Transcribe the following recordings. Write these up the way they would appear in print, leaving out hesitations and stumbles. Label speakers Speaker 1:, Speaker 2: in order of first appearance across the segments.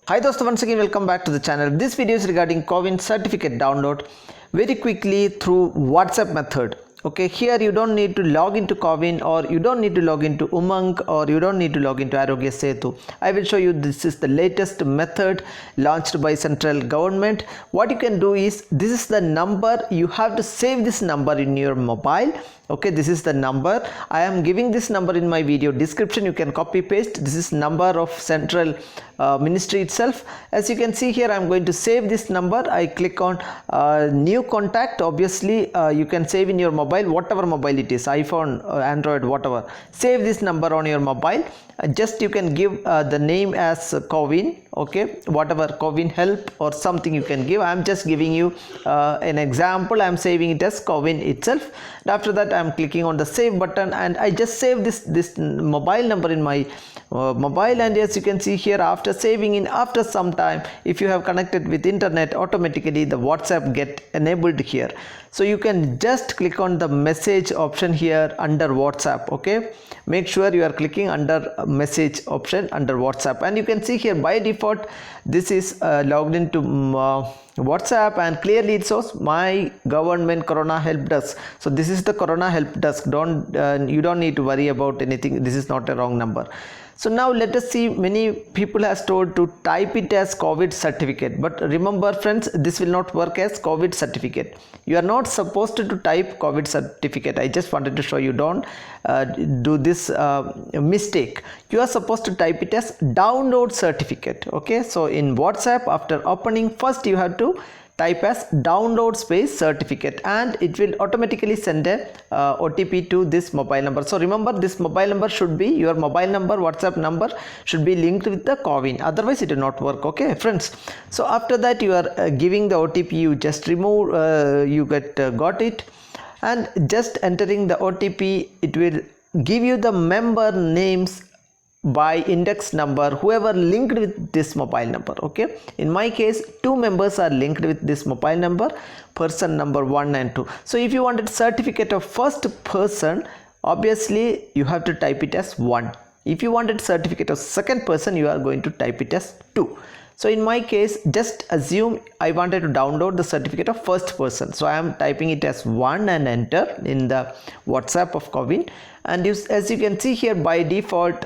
Speaker 1: Hi dosto, once again welcome back to the channel. This video is regarding COWIN certificate download very quickly through WhatsApp method. Okay, here you don't need to log into COWIN, or you don't need to log into Umang, or you don't need to log into Arogya Setu. I will show you this is the latest method launched by central government. What you can do is, this is the number, you have to save this number in your mobile. Okay, this is the number. I am giving this number in my video description. You can copy paste. This is number of central ministry itself. As you can see here, I am going to save this number. I click on new contact. Obviously you can save in your mobile, whatever mobile it is, iPhone, Android, whatever. Save this number on your mobile. Just you can give the name as COWIN. Okay, whatever, COWIN help or something you can give. I am just giving you an example. I am saving it as COWIN itself. And after that, I am clicking on the save button, and I just save this mobile number in my mobile. And as you can see here, after saving in, after some time, if you have connected with internet, automatically the WhatsApp get enabled here. So you can just click on the message option here under WhatsApp. Okay, make sure you are clicking under message option under WhatsApp, and you can see here by default this is logged into WhatsApp, and clearly it shows my government Corona help desk. So this is the Corona help desk. You don't need to worry about anything. This is not a wrong number. So now let us see, many people has told to type it as COVID certificate, but remember friends, this will not work as COVID certificate. You are not supposed to type COVID certificate. I just wanted to show you, don't do this mistake. You are supposed to type it as download certificate. Okay, so in WhatsApp, after opening, first you have to type as download space certificate, and it will automatically send a OTP to this mobile number. So remember, this mobile number should be your mobile number, WhatsApp number should be linked with the COWIN, otherwise it will not work. Okay friends, so after that you are giving the OTP, you just remove, you got it, and just entering the OTP, it will give you the member names by index number, whoever linked with this mobile number. Okay, in my case 2 members are linked with this mobile number, person number 1 and 2. So if you wanted certificate of first person, obviously you have to type it as 1. If you wanted certificate of second person, you are going to type it as 2. So in my case, just assume I wanted to download the certificate of first person, so I am typing it as 1 and enter in the WhatsApp of COWIN. And as you can see here, by default,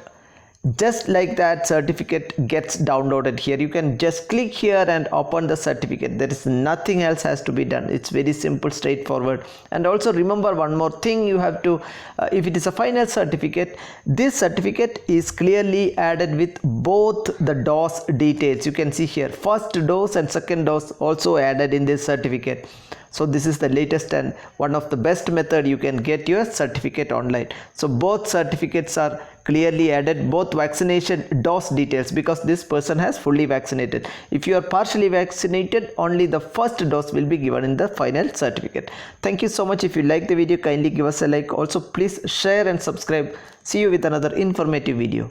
Speaker 1: just like that, certificate gets downloaded here. You can just click here and open the certificate. There is nothing else has to be done. It's very simple, straightforward. And also remember one more thing, you have to if it is a final certificate, this certificate is clearly added with both the dose details. You can see here, first dose and second dose also added in this certificate. So this is the latest and one of the best method you can get your certificate online. So both certificates are clearly added, both vaccination dose details, because this person has fully vaccinated. If you are partially vaccinated, only the first dose will be given in the final certificate. Thank you so much. If you like the video, kindly give us a like. Also please share and subscribe. See you with another informative video.